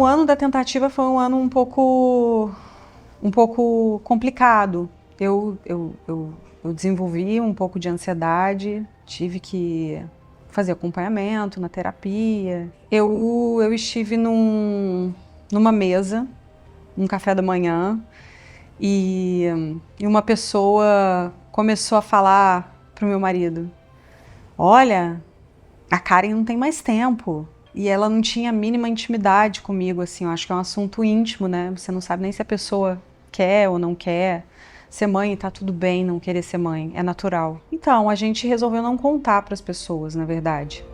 o ano da tentativa foi um ano um pouco complicado. Eu desenvolvi um pouco de ansiedade, tive que fazer acompanhamento na terapia. Eu estive numa mesa, um café da manhã, e uma pessoa começou a falar pro meu marido: olha, a Karen não tem mais tempo. E ela não tinha a mínima intimidade comigo, assim, eu acho que é um assunto íntimo, né? Você não sabe nem se a pessoa quer ou não quer. Ser mãe, tá tudo bem não querer ser mãe, é natural. Então, a gente resolveu não contar para as pessoas, na verdade.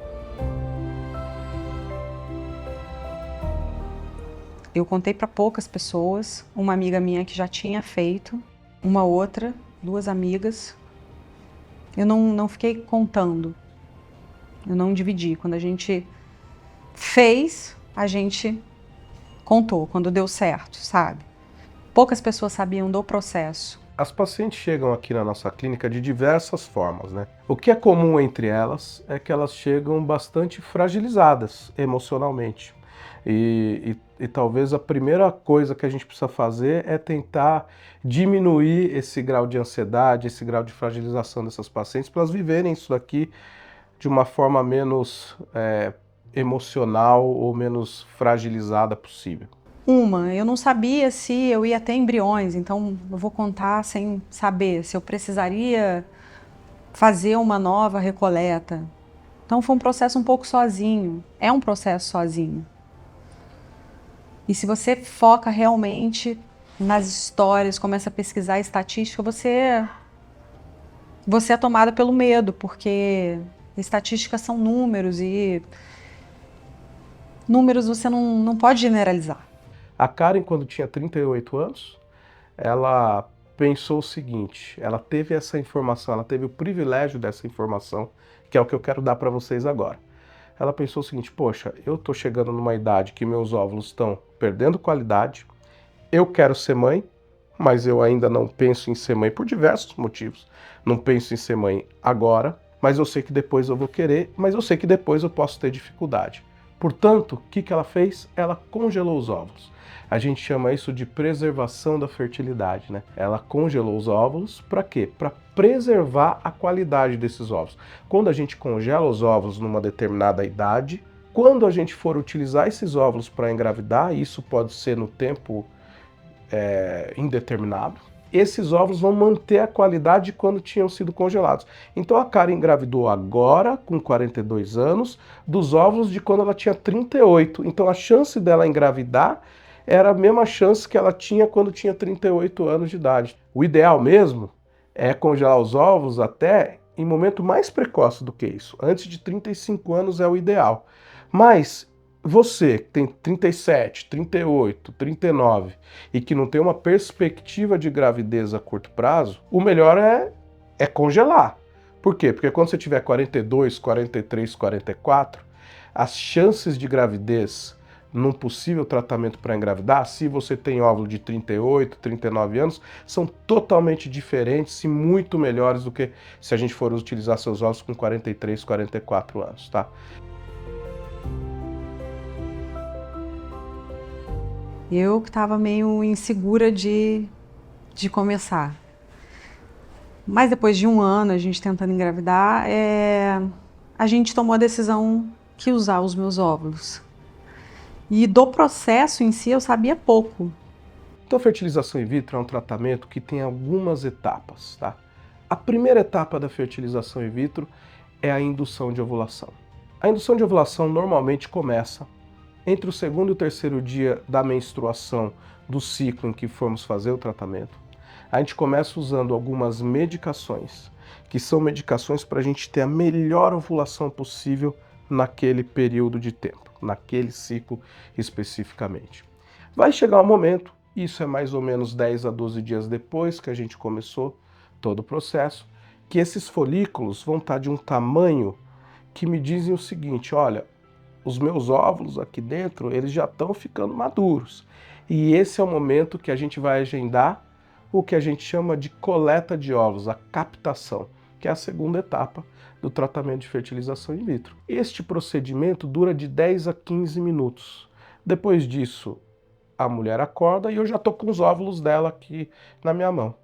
Eu contei para poucas pessoas, uma amiga minha que já tinha feito, uma outra, duas amigas. Eu não fiquei contando, eu não dividi. Quando a gente fez, a gente contou, quando deu certo, sabe? Poucas pessoas sabiam do processo. As pacientes chegam aqui na nossa clínica de diversas formas, né? O que é comum entre elas é que elas chegam bastante fragilizadas emocionalmente. E talvez a primeira coisa que a gente precisa fazer é tentar diminuir esse grau de ansiedade, esse grau de fragilização dessas pacientes, para elas viverem isso daqui de uma forma menos emocional ou menos fragilizada possível. Eu não sabia se eu ia ter embriões, então eu vou contar sem saber se eu precisaria fazer uma nova recoleta. Então foi um processo um pouco sozinho, é um processo sozinho. E se você foca realmente nas histórias, começa a pesquisar estatística, você é tomada pelo medo, porque estatísticas são números e números você não pode generalizar. A Karen, quando tinha 38 anos, ela pensou o seguinte, ela teve essa informação, ela teve o privilégio dessa informação, que é o que eu quero dar para vocês agora. Ela pensou o seguinte, poxa, eu tô chegando numa idade que meus óvulos estão perdendo qualidade, eu quero ser mãe, mas eu ainda não penso em ser mãe por diversos motivos. Não penso em ser mãe agora, mas eu sei que depois eu vou querer, mas eu sei que depois eu posso ter dificuldade. Portanto, o que ela fez? Ela congelou os óvulos. A gente chama isso de preservação da fertilidade, né? Ela congelou os óvulos para quê? Para preservar a qualidade desses óvulos. Quando a gente congela os óvulos numa determinada idade, quando a gente for utilizar esses óvulos para engravidar, isso pode ser no tempo indeterminado, esses óvulos vão manter a qualidade de quando tinham sido congelados. Então a Karen engravidou agora, com 42 anos, dos óvulos de quando ela tinha 38. Então a chance dela engravidar era a mesma chance que ela tinha quando tinha 38 anos de idade. O ideal mesmo é congelar os óvulos até em momento mais precoce do que isso. Antes de 35 anos é o ideal. Mas você que tem 37, 38, 39 e que não tem uma perspectiva de gravidez a curto prazo, o melhor é congelar. Por quê? Porque quando você tiver 42, 43, 44, as chances de gravidez num possível tratamento para engravidar, se você tem óvulo de 38, 39 anos, são totalmente diferentes e muito melhores do que se a gente for utilizar seus óvulos com 43, 44 anos, tá? Eu que estava meio insegura de começar. Mas depois de um ano a gente tentando engravidar, a gente tomou a decisão que usar os meus óvulos. E do processo em si eu sabia pouco. Então, a fertilização in vitro é um tratamento que tem algumas etapas, tá? A primeira etapa da fertilização in vitro é a indução de ovulação. A indução de ovulação normalmente começa entre o segundo e o terceiro dia da menstruação do ciclo em que formos fazer o tratamento. A gente começa usando algumas medicações, que são medicações para a gente ter a melhor ovulação possível naquele período de tempo, naquele ciclo especificamente. Vai chegar um momento, isso é mais ou menos 10 a 12 dias depois que a gente começou todo o processo, que esses folículos vão estar de um tamanho que me dizem o seguinte, olha, os meus óvulos aqui dentro, eles já estão ficando maduros. E esse é o momento que a gente vai agendar o que a gente chama de coleta de óvulos, a captação, que é a segunda etapa do tratamento de fertilização in vitro. Este procedimento dura de 10 a 15 minutos. Depois disso, a mulher acorda e eu já estou com os óvulos dela aqui na minha mão.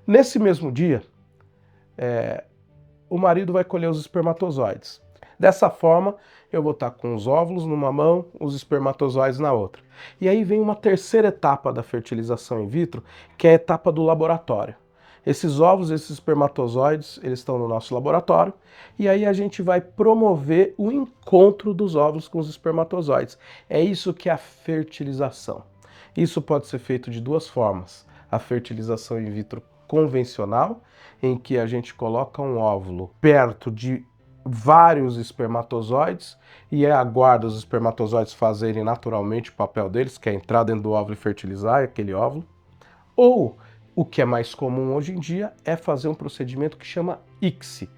Nesse mesmo dia, o marido vai colher os espermatozoides. Dessa forma, eu vou estar com os óvulos numa mão, os espermatozoides na outra. E aí vem uma terceira etapa da fertilização in vitro, que é a etapa do laboratório. Esses óvulos, esses espermatozoides, eles estão no nosso laboratório, e aí a gente vai promover o encontro dos óvulos com os espermatozoides. É isso que é a fertilização. Isso pode ser feito de duas formas. A fertilização in vitro convencional, em que a gente coloca um óvulo perto de vários espermatozoides e aguarda os espermatozoides fazerem naturalmente o papel deles, que é entrar dentro do óvulo e fertilizar aquele óvulo. Ou, o que é mais comum hoje em dia, é fazer um procedimento que chama ICSI.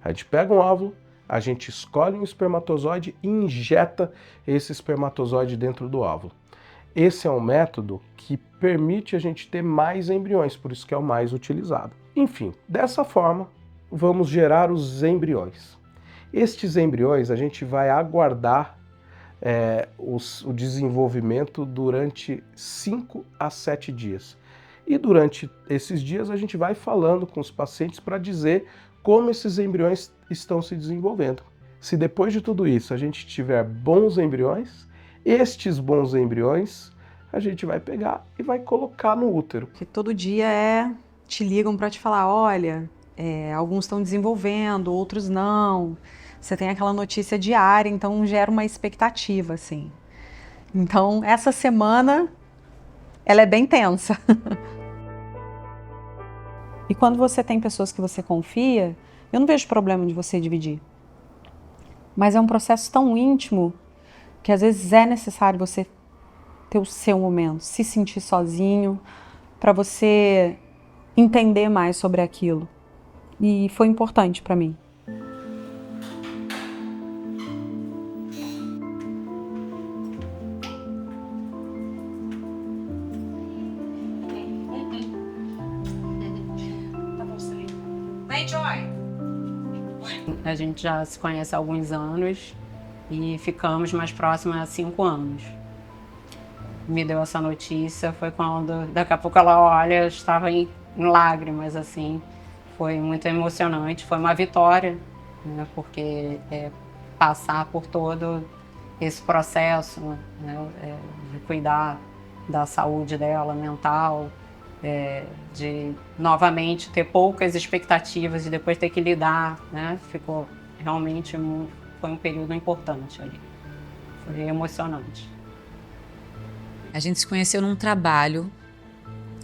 A gente pega um óvulo, a gente escolhe um espermatozoide e injeta esse espermatozoide dentro do óvulo. Esse é um método que permite a gente ter mais embriões, por isso que é o mais utilizado. Enfim, dessa forma, vamos gerar os embriões. Estes embriões a gente vai aguardar o desenvolvimento durante 5 a 7 dias. E durante esses dias a gente vai falando com os pacientes para dizer como esses embriões estão se desenvolvendo. Se depois de tudo isso a gente tiver bons embriões, estes bons embriões a gente vai pegar e vai colocar no útero. Que todo dia te ligam para te falar, olha, alguns estão desenvolvendo, outros não. Você tem aquela notícia diária, então gera uma expectativa, assim. Então, essa semana, ela é bem tensa. E quando você tem pessoas que você confia, eu não vejo problema de você dividir. Mas é um processo tão íntimo que às vezes é necessário você ter o seu momento, se sentir sozinho, para você entender mais sobre aquilo. E foi importante para mim. A gente já se conhece há alguns anos e ficamos mais próximos há 5 anos. Me deu essa notícia, foi quando, daqui a pouco ela olha, estava em lágrimas, assim. Foi muito emocionante, foi uma vitória, né, porque passar por todo esse processo, né, de cuidar da saúde dela, mental, de novamente ter poucas expectativas e depois ter que lidar, né, ficou realmente, foi um período importante ali, foi emocionante. A gente se conheceu num trabalho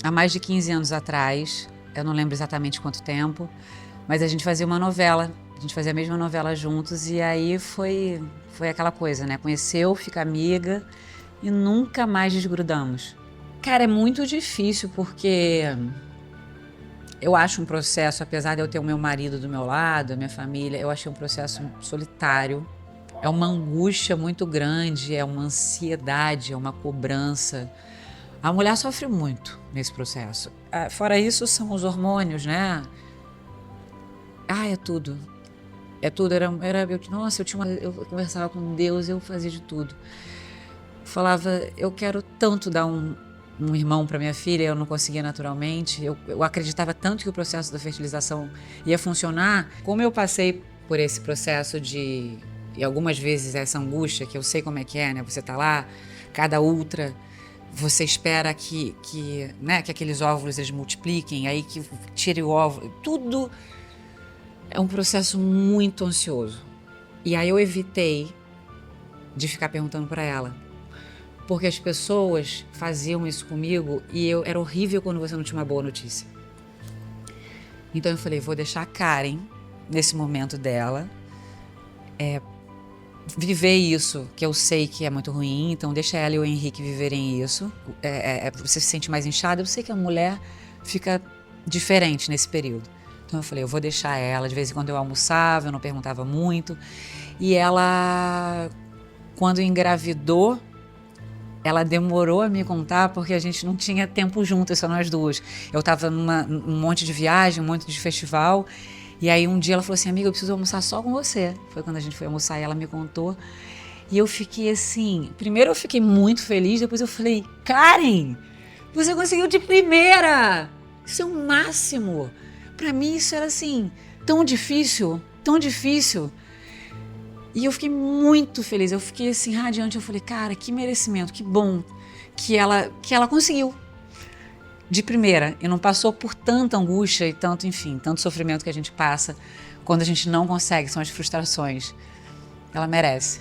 há mais de 15 anos atrás, eu não lembro exatamente quanto tempo, mas a gente fazia uma novela, a gente fazia a mesma novela juntos e aí foi aquela coisa, né? Conheceu, fica amiga e nunca mais desgrudamos. Cara, é muito difícil porque eu acho um processo, apesar de eu ter o meu marido do meu lado, a minha família, eu achei um processo solitário. É uma angústia muito grande, é uma ansiedade, é uma cobrança. A mulher sofre muito nesse processo. Fora isso, são os hormônios, né? É tudo. É tudo. Eu conversava com Deus, eu fazia de tudo. Falava, eu quero tanto dar um irmão para minha filha, eu não conseguia naturalmente. Eu acreditava tanto que o processo da fertilização ia funcionar. Como eu passei por esse processo e algumas vezes essa angústia, que eu sei como é que é, né? Você tá lá, cada ultra, você espera que aqueles óvulos eles multipliquem, aí que tire o óvulo, tudo é um processo muito ansioso. E aí eu evitei de ficar perguntando para ela, porque as pessoas faziam isso comigo e era horrível quando você não tinha uma boa notícia. Então eu falei, vou deixar a Karen, nesse momento dela, viver isso, que eu sei que é muito ruim, então deixa ela e o Henrique viverem isso. Você se sente mais inchada, eu sei que a mulher fica diferente nesse período. Então eu falei, eu vou deixar ela, de vez em quando eu almoçava, eu não perguntava muito. E ela, quando engravidou, ela demorou a me contar porque a gente não tinha tempo juntas, só nós duas. Eu estava num monte de viagem, um monte de festival. E aí um dia ela falou assim, amiga, eu preciso almoçar só com você. Foi quando a gente foi almoçar e ela me contou. E eu fiquei assim, primeiro eu fiquei muito feliz, depois eu falei, Karen, você conseguiu de primeira! Isso é o máximo! Pra mim isso era assim, tão difícil, tão difícil. E eu fiquei muito feliz, eu fiquei assim, radiante, eu falei, cara, que merecimento, que bom que ela conseguiu de primeira e não passou por tanta angústia e tanto, enfim, tanto sofrimento que a gente passa quando a gente não consegue, são as frustrações. Ela merece.